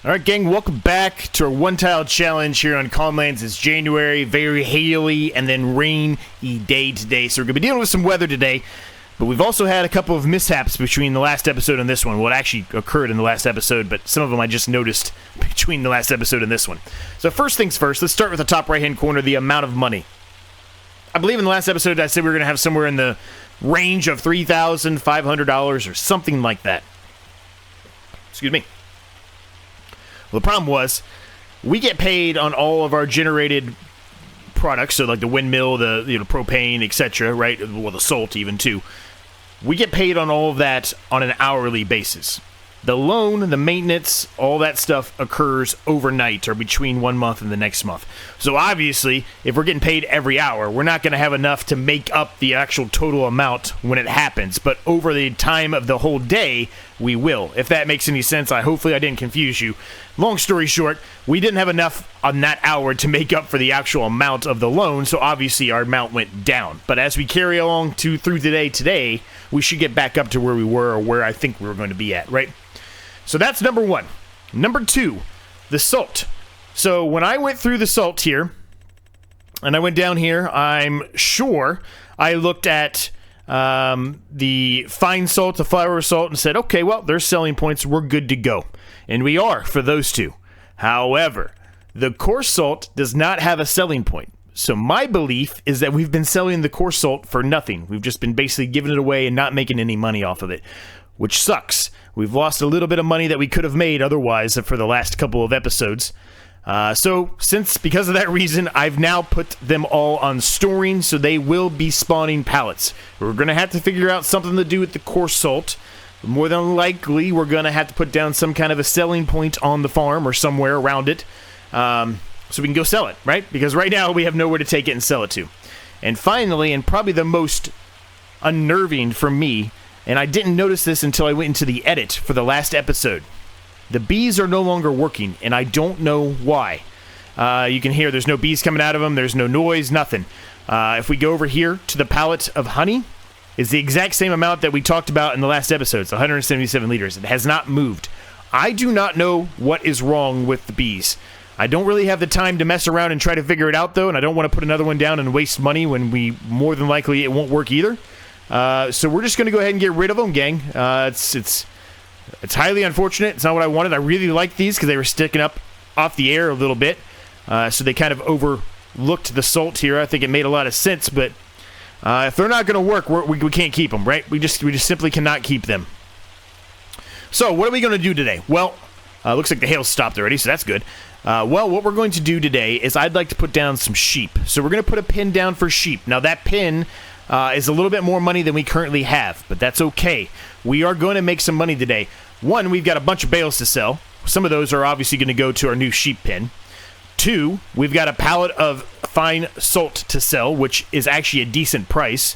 Alright gang, welcome back to our one-tile challenge here on Calmlands. It's January, very haily and then rainy day today, so we're going to be dealing with some weather today, but we've also had a couple of mishaps between the last episode and this one. What actually occurred in the last episode, but some of them I just noticed between the last episode and this one. So first things first, let's start with the top right-hand corner, the amount of money. I believe in the last episode I said we were going to have somewhere in the range of $3,500 or something like that. Excuse me. Well, the problem was, we get paid on all of our generated products, so like the windmill, the propane, etc., right? Well, the salt even too. We get paid on all of that on an hourly basis. The loan, the maintenance, all that stuff occurs overnight or between 1 month and the next month. So obviously, if we're getting paid every hour, we're not going to have enough to make up the actual total amount when it happens. But over the time of the whole day, we will. If that makes any sense, hopefully I didn't confuse you. Long story short, we didn't have enough on that hour to make up for the actual amount of the loan, so obviously our amount went down. But as we carry along through today, we should get back up to where we were or where I think we were going to be at, right? So that's number one. Number two, the salt. So when I went through the salt here, and I went down here, I'm sure I looked at the fine salt, the flour salt, and said, okay, well, there's selling points, we're good to go. And we are for those two. However, the coarse salt does not have a selling point. So my belief is that we've been selling the coarse salt for nothing. We've just been basically giving it away and not making any money off of it, which sucks. We've lost a little bit of money that we could have made otherwise for the last couple of episodes. Because of that reason, I've now put them all on storing, so they will be spawning pallets. We're going to have to figure out something to do with the coarse salt. More than likely, we're going to have to put down some kind of a selling point on the farm or somewhere around it, so we can go sell it, right? Because right now, we have nowhere to take it and sell it to. And finally, and probably the most unnerving for me, and I didn't notice this until I went into the edit for the last episode. The bees are no longer working, and I don't know why. You can hear there's no bees coming out of them, there's no noise, nothing. If we go over here to the pallet of honey, it's the exact same amount that we talked about in the last episode. It's 177 liters. It has not moved. I do not know what is wrong with the bees. I don't really have the time to mess around and try to figure it out, though, and I don't want to put another one down and waste money when more than likely it won't work either. So we're just going to go ahead and get rid of them, gang. It's highly unfortunate. It's not what I wanted. I really liked these because they were sticking up off the air a little bit. So they kind of overlooked the salt here. I think it made a lot of sense, but if they're not going to work, we can't keep them, right? We just simply cannot keep them. So what are we going to do today? Well, looks like the hail stopped already, so that's good. Well, what we're going to do today is I'd like to put down some sheep. So we're going to put a pin down for sheep. Now that pin is a little bit more money than we currently have, but that's okay. We are going to make some money today. One, we've got a bunch of bales to sell. Some of those are obviously going to go to our new sheep pen. Two, we've got a pallet of fine salt to sell, which is actually a decent price.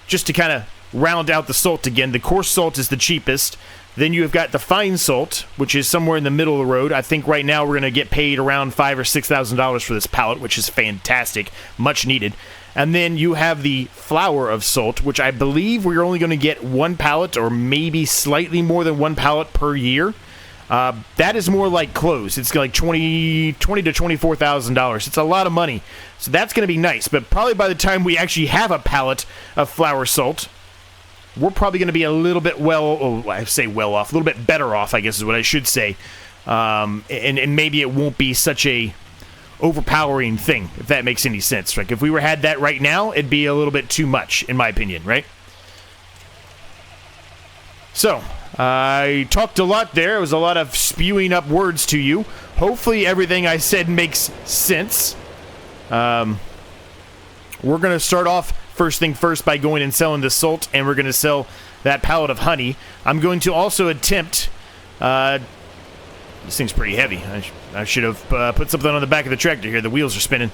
Just to kind of round out the salt again, the coarse salt is the cheapest. Then you've got the fine salt, which is somewhere in the middle of the road. I think right now we're going to get paid around $5,000 or $6,000 for this pallet, which is fantastic, much needed. And then you have the flour of salt, which I believe we're only going to get one pallet or maybe slightly more than one pallet per year. That is more like clothes. It's like $20,000 to $24,000. It's a lot of money. So that's going to be nice. But probably by the time we actually have a pallet of flour salt, we're probably going to be a little bit off, a little bit better off, I guess is what I should say. And maybe it won't be such a overpowering thing, if that makes any sense. Like if we had that right now, it'd be a little bit too much, in my opinion, right? So, I talked a lot there. It was a lot of spewing up words to you. Hopefully everything I said makes sense. We're going to start off first thing first by going and selling the salt, and we're going to sell that pallet of honey. I'm going to also attempt... this thing's pretty heavy. I should have put something on the back of the tractor here. The wheels are spinning.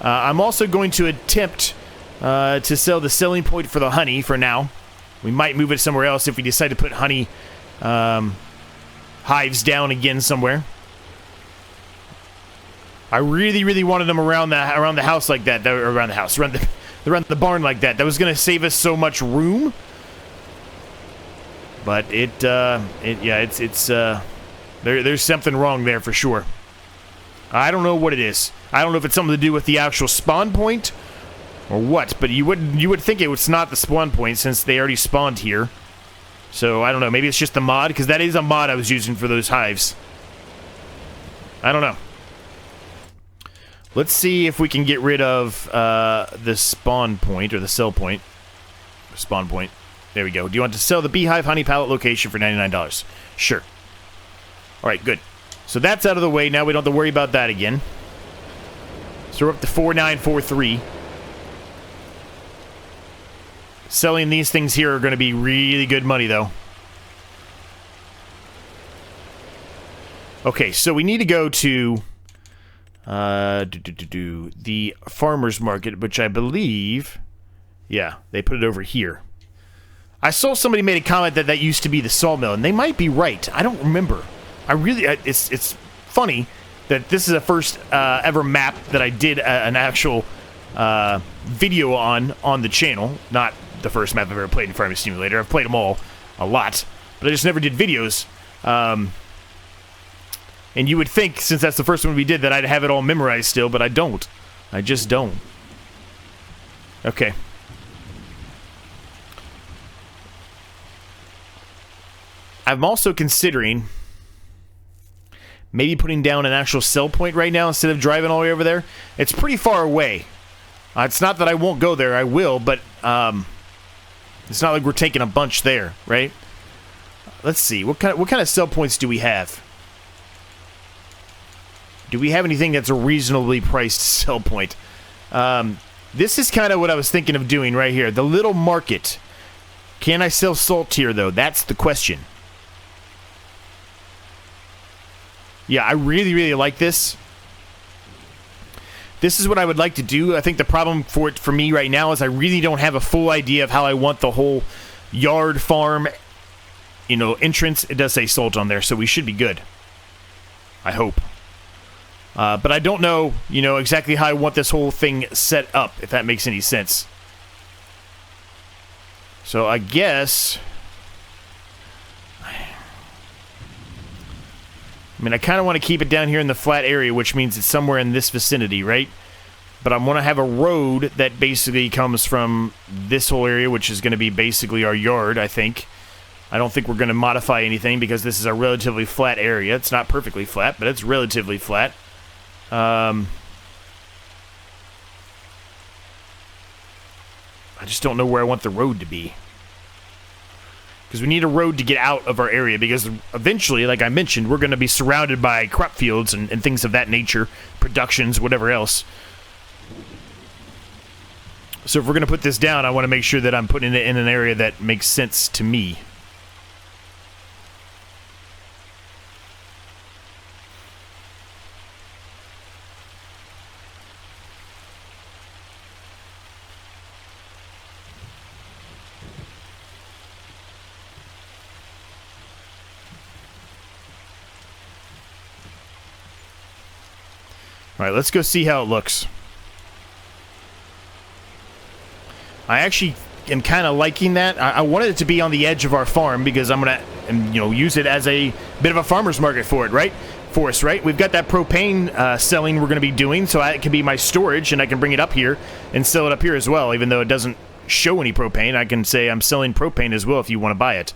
I'm also going to attempt to sell the selling point for the honey for now. We might move it somewhere else if we decide to put honey hives down again somewhere. I really, really wanted them around the house like that. Around the barn like that. That was going to save us so much room. But it's There's something wrong there for sure. I don't know what it is. I don't know if it's something to do with the actual spawn point or what, but you would think it was not the spawn point since they already spawned here. So I don't know. Maybe it's just the mod, because that is a mod I was using for those hives. I don't know. Let's see if we can get rid of the spawn point or the sell point. Spawn point. There we go. Do you want to sell the beehive honey pallet location for $99? Sure. Alright, good. So that's out of the way. Now we don't have to worry about that again. So we're up to 4943. Selling these things here are going to be really good money, though. Okay, so we need to go to the farmer's market, which I believe... Yeah, they put it over here. I saw somebody made a comment that used to be the sawmill, and they might be right. I don't remember. It's funny that this is the first ever map that I did an actual video on the channel. Not the first map I've ever played in Farming Simulator. I've played them all a lot, but I just never did videos. And you would think, since that's the first one we did, that I'd have it all memorized still, but I don't. I just don't. Okay. I'm also considering maybe putting down an actual sell point right now instead of driving all the way over there. It's pretty far away. It's not that I won't go there. I will, but it's not like we're taking a bunch there, right? Let's see. What kind of sell points do we have? Do we have anything that's a reasonably priced sell point? This is kind of what I was thinking of doing right here. The little market. Can I sell salt here, though? That's the question. Yeah, I really, really like this. This is what I would like to do. I think the problem for me right now is I really don't have a full idea of how I want the whole yard farm, entrance. It does say salt on there, so we should be good. I hope. But I don't know, exactly how I want this whole thing set up, if that makes any sense. So I guess... I kind of want to keep it down here in the flat area, which means it's somewhere in this vicinity, right? But I want to have a road that basically comes from this whole area, which is going to be basically our yard, I think. I don't think we're going to modify anything because this is a relatively flat area. It's not perfectly flat, but it's relatively flat. I just don't know where I want the road to be. Because we need a road to get out of our area, because eventually, like I mentioned, we're going to be surrounded by crop fields and things of that nature, productions, whatever else. So if we're going to put this down, I want to make sure that I'm putting it in an area that makes sense to me. Alright, let's go see how it looks. I actually am kind of liking that. I wanted it to be on the edge of our farm because I'm going to, use it as a bit of a farmer's market for us, right? We've got that propane selling we're going to be doing, so it can be my storage, and I can bring it up here and sell it up here as well, even though it doesn't show any propane. I can say I'm selling propane as well if you want to buy it.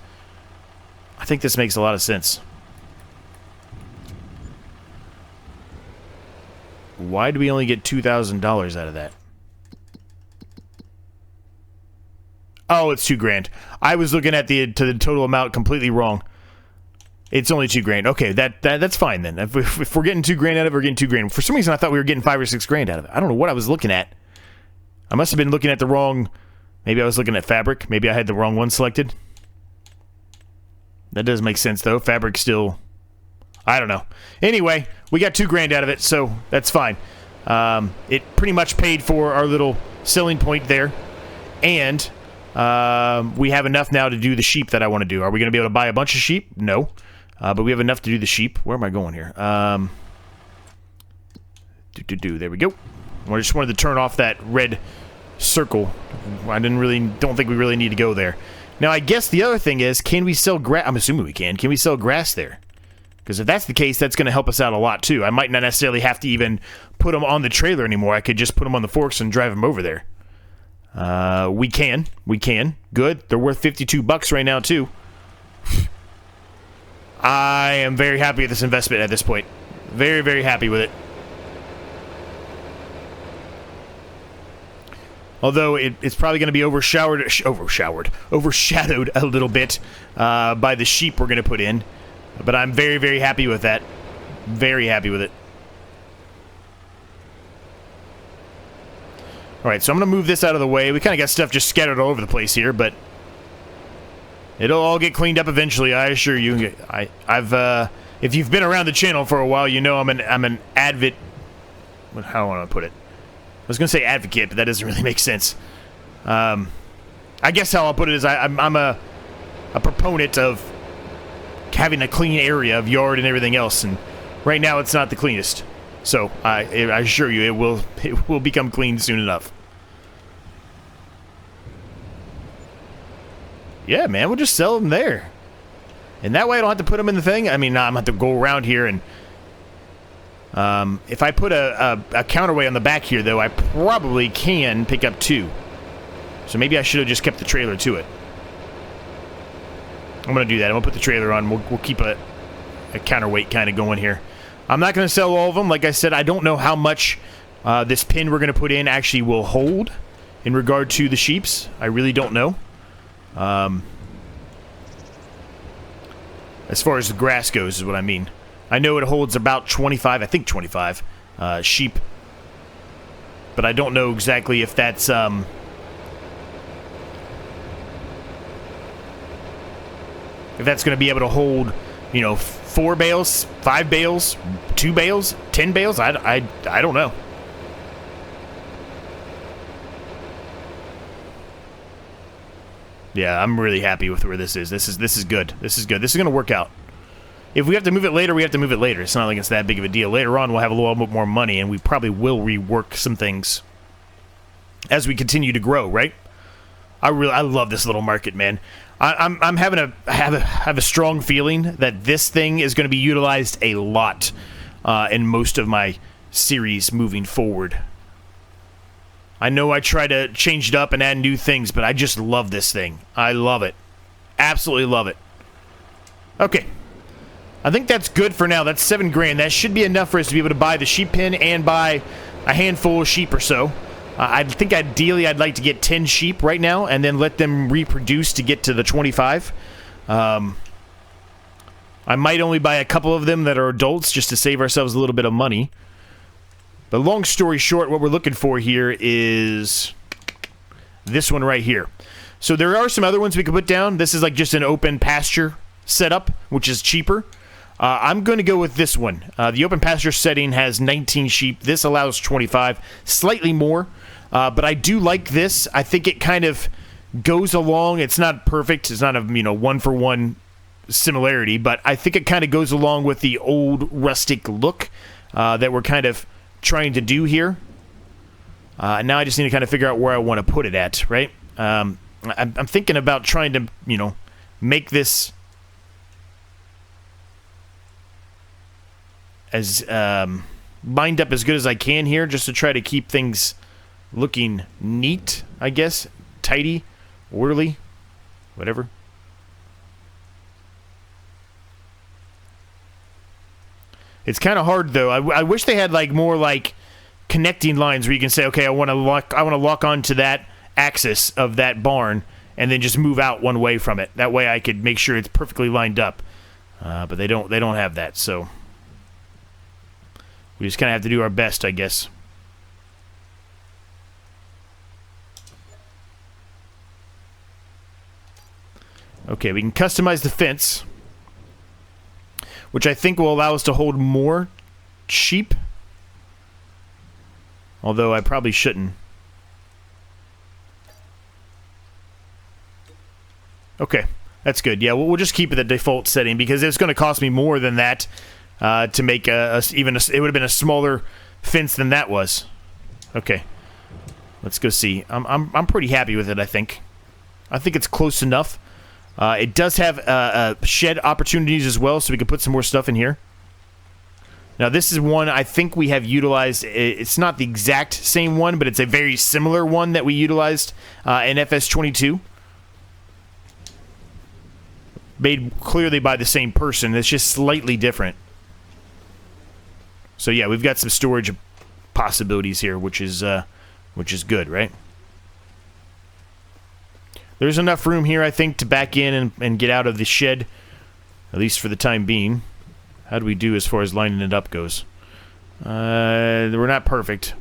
I think this makes a lot of sense. Why do we only get $2,000 out of that? Oh, it's $2,000. I was looking at the total amount completely wrong. It's only $2,000. Okay, that's fine then. If we're getting $2,000 out of it, we're getting $2,000. For some reason, I thought we were getting $5,000 or $6,000 out of it. I don't know what I was looking at. I must have been looking at the wrong. Maybe I was looking at fabric. Maybe I had the wrong one selected. That does make sense though. Fabric still. I don't know. Anyway, we got $2,000 out of it, so that's fine. It pretty much paid for our little selling point there, and we have enough now to do the sheep that I want to do. Are we going to be able to buy a bunch of sheep? No, but we have enough to do the sheep. Where am I going here? There we go. I just wanted to turn off that red circle. I don't think we really need to go there. Now, I guess the other thing is, can we sell grass? I'm assuming we can. Can we sell grass there? Because if that's the case, that's going to help us out a lot, too. I might not necessarily have to even put them on the trailer anymore. I could just put them on the forks and drive them over there. We can. Good. They're worth $52 right now, too. I am very happy with this investment at this point. Very, very happy with it. Although it's probably going to be overshadowed a little bit by the sheep we're going to put in. But I'm very, very happy with that. Very happy with it. Alright, so I'm going to move this out of the way. We kind of got stuff just scattered all over the place here, but it'll all get cleaned up eventually, I assure you. If you've been around the channel for a while, you know I'm an advocate. How do I want to put it? I was going to say advocate, but that doesn't really make sense. I guess how I'll put it is I'm a proponent of having a clean area of yard and everything else, and right now it's not the cleanest. So I assure you it will become clean soon enough. Yeah, man, we'll just sell them there. And that way I don't have to put them in the thing. I mean, I'm going to have to go around here and... if I put a counterweight on the back here, though, I probably can pick up 2. So maybe I should have just kept the trailer to it. I'm going to do that. I'm going to put the trailer on. We'll keep a counterweight kind of going here. I'm not going to sell all of them. Like I said, I don't know how much this pin we're going to put in actually will hold in regard to the sheeps. I really don't know. As far as the grass goes is what I mean. I know it holds about 25, I think 25 sheep. But I don't know exactly if that's... if that's going to be able to hold, you know, 4 bales, 5 bales, 2 bales, 10 bales. I don't know. Yeah, I'm really happy with where this is. This is good. This is good. This is going to work out. If we have to move it later, we have to move it later. It's not like it's that big of a deal. Later on, we'll have a little bit more money, and we probably will rework some things as we continue to grow, right? I love this little market, man. I'm having a strong feeling that this thing is going to be utilized a lot in most of my series moving forward. I know I try to change it up and add new things, but I just love this thing. I love it. Absolutely love it. Okay. I think that's good for now. That's $7 grand. That should be enough for us to be able to buy the sheep pen and buy a handful of sheep or so. I think ideally I'd like to get 10 sheep right now and then let them reproduce to get to the 25. I might only buy a couple of them that are adults just to save ourselves a little bit of money. But long story short, what we're looking for here is this one right here. So there are some other ones we could put down. This is like just an open pasture setup, which is cheaper. I'm going to go with this one. The open pasture setting has 19 sheep. This allows 25, slightly more. But I do like this. I think it kind of goes along. It's not perfect. It's not a one-for-one similarity, but I think it kind of goes along with the old rustic look that we're kind of trying to do here. Now I just need to kind of figure out where I want to put it at, right? I'm thinking about trying to, make this as lined up as good as I can here, just to try to keep things looking neat, I guess. Tidy, orderly, whatever. It's kind of hard though. I wish they had more connecting lines where you can say, okay, I want to lock onto that axis of that barn and then just move out one way from it. That way I could make sure it's perfectly lined up. But they don't have that, so we just kind of have to do our best, I guess. Okay, we can customize the fence, which I think will allow us to hold more sheep. Although I probably shouldn't. Okay, that's good. Yeah, we'll just keep it the default setting because it's going to cost me more than that to make it would have been a smaller fence than that was. Okay, let's go see. I'm pretty happy with it. I think it's close enough. It does have shed opportunities as well, so we can put some more stuff in here. Now, this is one I think we have utilized. It's not the exact same one, but it's a very similar one that we utilized in FS22. Made clearly by the same person. It's just slightly different. So yeah, we've got some storage possibilities here, which is good, right? There's enough room here, I think, to back in and get out of the shed, at least for the time being. How do we do as far as lining it up goes? We're not perfect.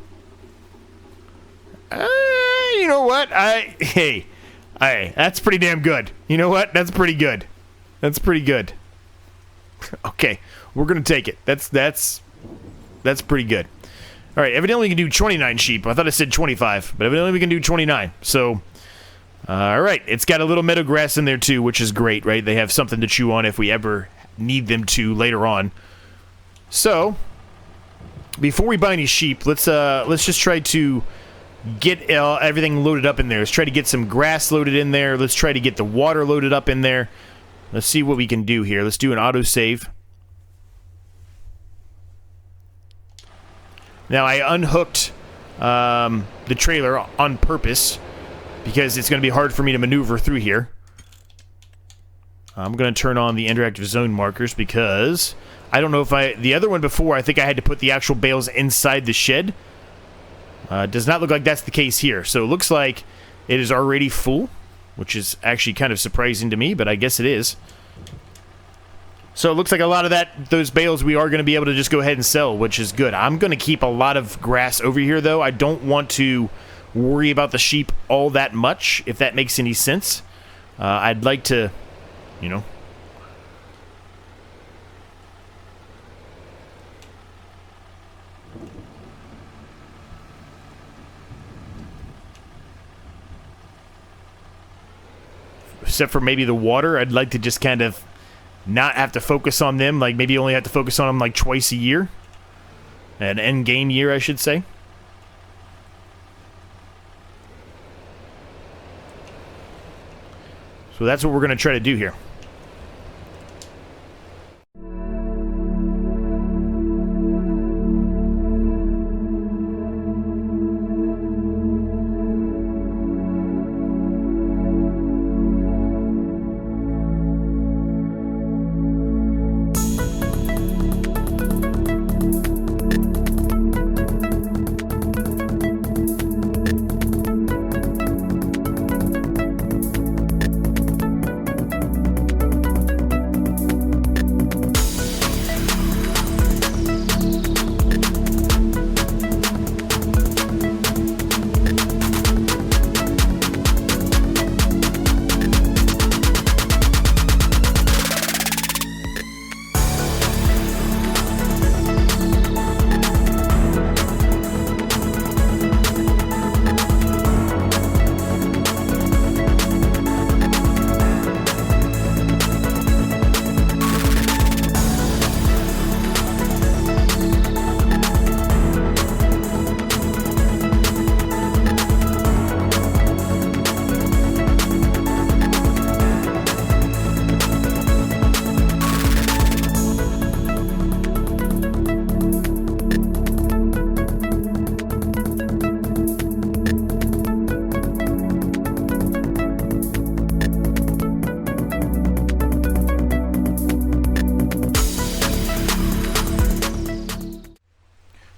You know what? Hey, that's pretty damn good. You know what? That's pretty good. That's pretty good. Okay, we're gonna take it. That's pretty good. All right, evidently we can do 29 sheep. I thought I said 25, but evidently we can do 29. So, all right, it's got a little meadow grass in there too, which is great, right? They have something to chew on if we ever need them to later on. So, before we buy any sheep, let's just try to get everything loaded up in there. Let's try to get some grass loaded in there. Let's try to get the water loaded up in there. Let's see what we can do here. Let's do an autosave. Now, I unhooked the trailer on purpose because it's going to be hard for me to maneuver through here. I'm going to turn on the interactive zone markers because I don't know if the other one before, I think I had to put the actual bales inside the shed. Does not look like that's the case here. So it looks like it is already full, which is actually kind of surprising to me, but I guess it is. So it looks like a lot of those bales we are going to be able to just go ahead and sell, which is good. I'm going to keep a lot of grass over here, though. I don't want to worry about the sheep all that much, if that makes any sense. I'd like to, you know... Except for maybe the water, I'd like to just kind of not have to focus on them. Like, maybe only have to focus on them, like, twice a year. An end game year, I should say. So that's what we're going to try to do here.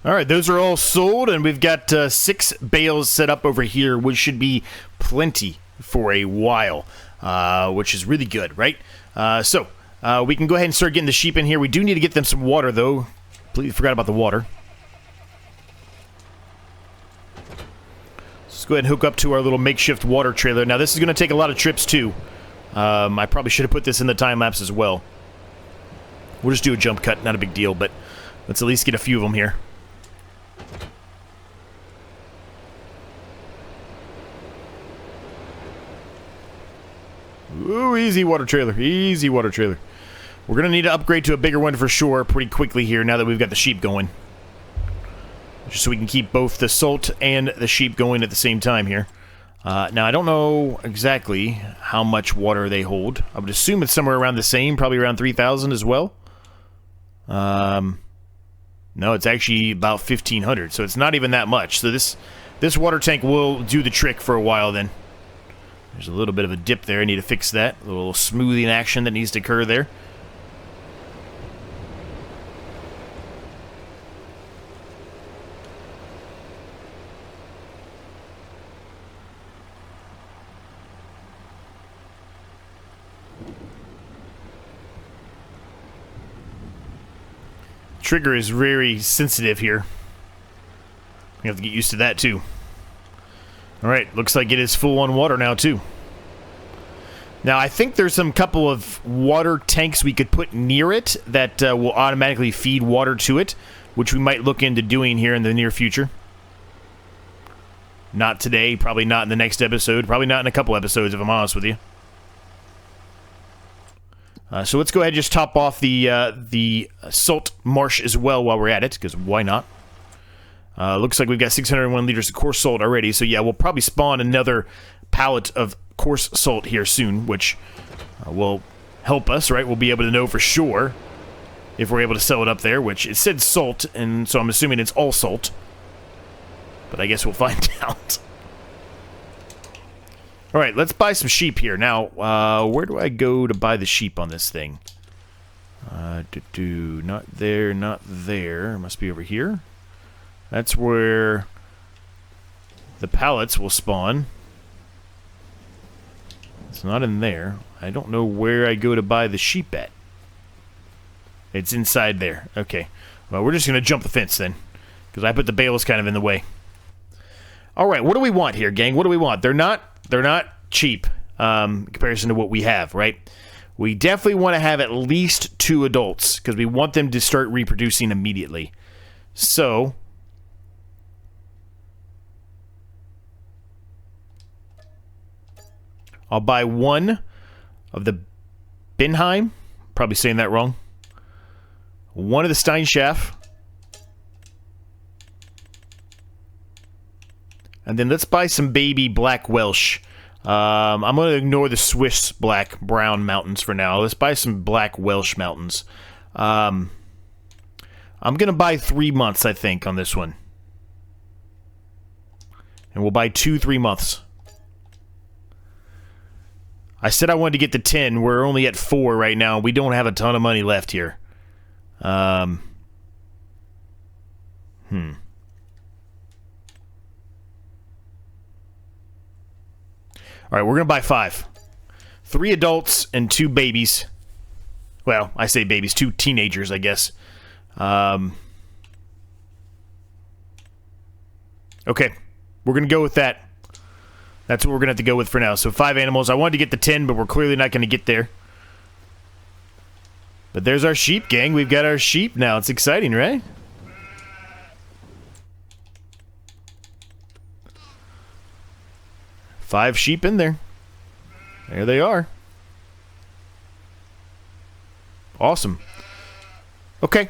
All right, those are all sold, and we've got 6 bales set up over here, which should be plenty for a while, which is really good, right? So we can go ahead and start getting the sheep in here. We do need to get them some water, though. Please forgot about the water. Let's go ahead and hook up to our little makeshift water trailer. Now, this is going to take a lot of trips, too. I probably should have put this in the time-lapse as well. We'll just do a jump cut, not a big deal, but let's at least get a few of them here. Ooh, easy water trailer. Easy water trailer. We're going to need to upgrade to a bigger one for sure pretty quickly here now that we've got the sheep going. Just so we can keep both the salt and the sheep going at the same time here. Now, I don't know exactly how much water they hold. I would assume it's somewhere around the same, probably around 3,000 as well. No, it's actually about 1,500, so it's not even that much. So this water tank will do the trick for a while then. There's a little bit of a dip there. I need to fix that. A little smoothing action that needs to occur there. Trigger is very sensitive here. We have to get used to that too. Alright, looks like it is full on water now too. Now I think there's some couple of water tanks we could put near it that will automatically feed water to it, which we might look into doing here in the near future. Not today, probably not in the next episode, probably not in a couple episodes if I'm honest with you. So let's go ahead and just top off the salt marsh as well while we're at it, because why not? Looks like we've got 601 liters of coarse salt already, so yeah, we'll probably spawn another pallet of coarse salt here soon, which will help us, right? We'll be able to know for sure if we're able to sell it up there, which it said salt, and so I'm assuming it's all salt. But I guess we'll find out. Alright, let's buy some sheep here. Now, where do I go to buy the sheep on this thing? Not there, not there. It must be over here. That's where the pallets will spawn. It's not in there. I don't know where I go to buy the sheep at. It's inside there. Okay. Well, we're just going to jump the fence then, because I put the bales kind of in the way. Alright, what do we want here, gang? What do we want? They're not cheap in comparison to what we have, right? We definitely want to have at least 2 adults because we want them to start reproducing immediately. So I'll buy 1 of the Benheim, probably saying that wrong. 1 of the Steinschaft. And then let's buy some baby black Welsh. I'm going to ignore the Swiss black brown mountains for now. Let's buy some black Welsh mountains. I'm going to buy 3 months, I think, on this one. And we'll buy 2 3-months. I said I wanted to get to 10. We're only at 4 right now. We don't have a ton of money left here. Alright, we're going to buy 5. 3 adults and 2 babies. Well, I say babies, 2 teenagers, I guess. Okay, we're going to go with that. That's what we're going to have to go with for now. So 5 animals. I wanted to get to 10, but we're clearly not going to get there. But there's our sheep, gang. We've got our sheep now. It's exciting, right? Five sheep in there. There they are. Awesome. Okay.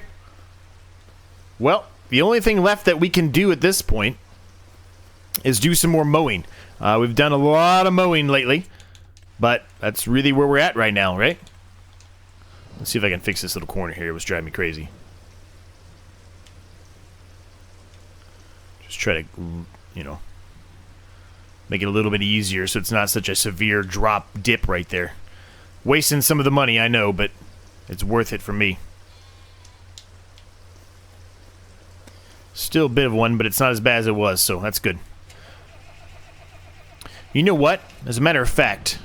Well, the only thing left that we can do at this point is do some more mowing. We've done a lot of mowing lately, but that's really where we're at right now, right? Let's see if I can fix this little corner here. It was driving me crazy. Just try to, you know, make it a little bit easier so it's not such a severe drop dip right there. Wasting some of the money, I know, but it's worth it for me. Still a bit of one, but it's not as bad as it was, so that's good. You know what? As a matter of fact,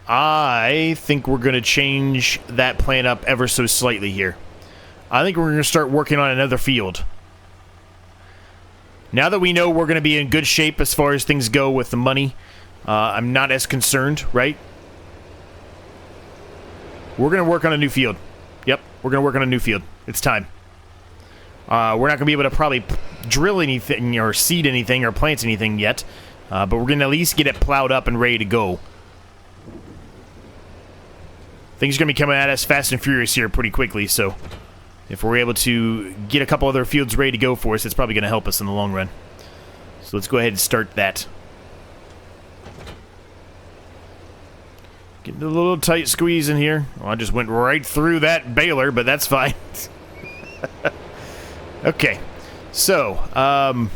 I think we're going to change that plan up ever so slightly here. I think we're going to start working on another field. Now that we know we're going to be in good shape as far as things go with the money, I'm not as concerned, right? We're going to work on a new field. Yep, we're going to work on a new field. It's time. We're not going to be able to probably drill anything or seed anything or plant anything yet, but we're going to at least get it plowed up and ready to go. Things are going to be coming at us fast and furious here pretty quickly, so if we're able to get a couple other fields ready to go for us, it's probably going to help us in the long run. So let's go ahead and start that. Getting a little tight squeeze in here. Well, I just went right through that baler, but that's fine. Okay, so I'm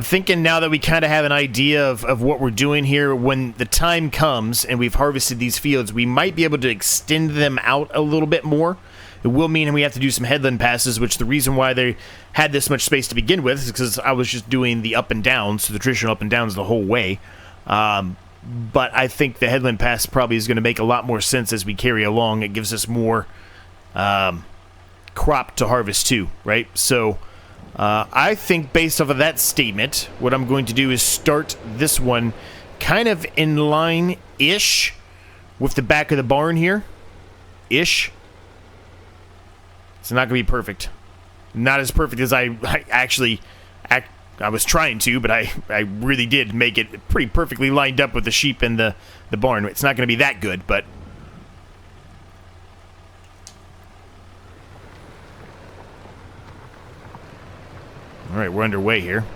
thinking now that we kind of have an idea of what we're doing here, when the time comes and we've harvested these fields, we might be able to extend them out a little bit more. It will mean we have to do some headland passes, which the reason why they had this much space to begin with is because I was just doing the up and downs, so the traditional up and downs the whole way. But I think the headland pass probably is going to make a lot more sense as we carry along. It gives us more crop to harvest too, right? So I think based off of that statement, what I'm going to do is start this one kind of in line-ish with the back of the barn here. Ish. It's not going to be perfect. Not as perfect as I was trying to, but I really did make it pretty perfectly lined up with the sheep and the barn. It's not going to be that good, but... Alright, we're underway here.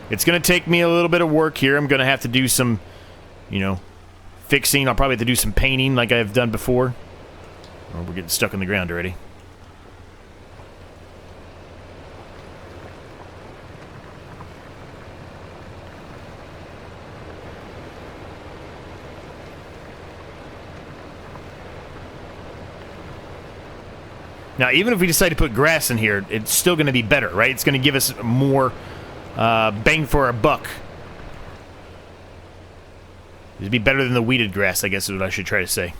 It's going to take me a little bit of work here. I'm going to have to do some, fixing. I'll probably have to do some painting like I've done before. Oh, we're getting stuck in the ground already. Now, even if we decide to put grass in here, it's still going to be better, right? It's going to give us more bang for our buck. It'd be better than the weeded grass, I guess is what I should try to say.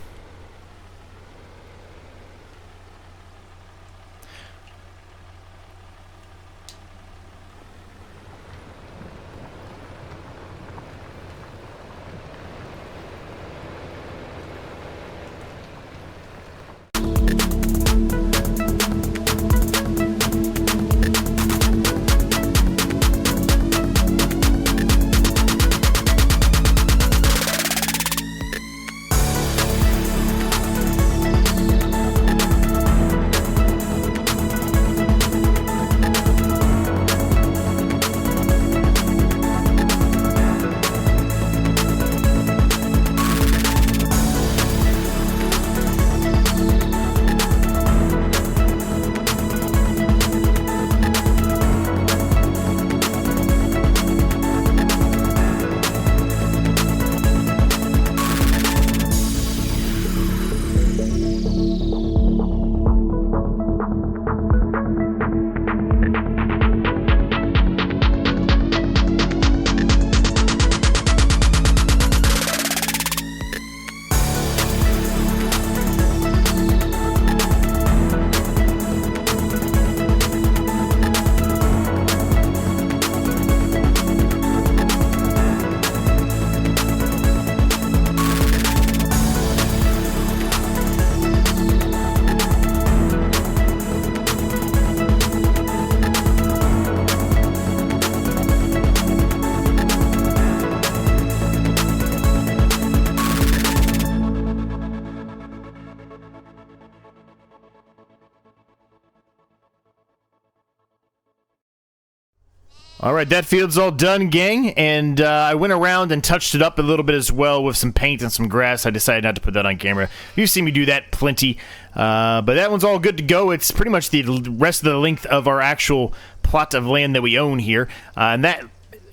All right, that field's all done, gang, and I went around and touched it up a little bit as well with some paint and some grass. I decided not to put that on camera. You've seen me do that plenty, but that one's all good to go. It's pretty much the rest of the length of our actual plot of land that we own here, and that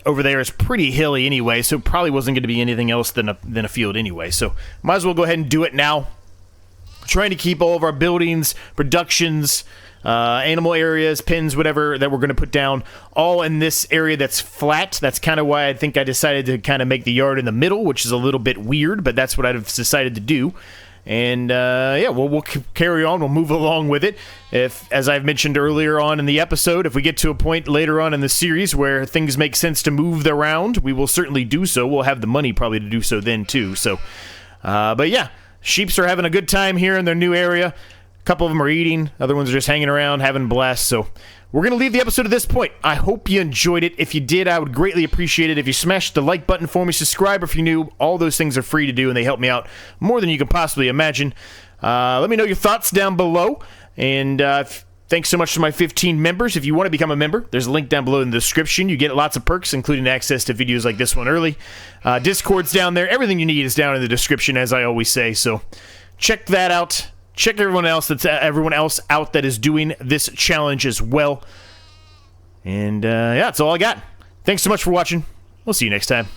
over there is pretty hilly anyway, so it probably wasn't going to be anything else than a field anyway. So might as well go ahead and do it now. Trying to keep all of our buildings, productions, animal areas, pens, whatever that we're going to put down, all in this area that's flat. That's kind of why I think I decided to kind of make the yard in the middle, which is a little bit weird, but that's what I've decided to do. And yeah, we'll carry on. We'll move along with it. If, as I've mentioned earlier on in the episode, if we get to a point later on in the series where things make sense to move around, we will certainly do so. We'll have the money probably to do so then too. So, but yeah, sheeps are having a good time here in their new area. A couple of them are eating. Other ones are just hanging around, having a blast. So we're going to leave the episode at this point. I hope you enjoyed it. If you did, I would greatly appreciate it if you smashed the like button for me. Subscribe if you're new. All those things are free to do, and they help me out more than you can possibly imagine. Let me know your thoughts down below. And if Thanks so much to my 15 members. If you want to become a member, there's a link down below in the description. You get lots of perks, including access to videos like this one early. Discord's down there. Everything you need is down in the description, as I always say. So check that out. Check everyone else out that is doing this challenge as well. And yeah, that's all I got. Thanks so much for watching. We'll see you next time.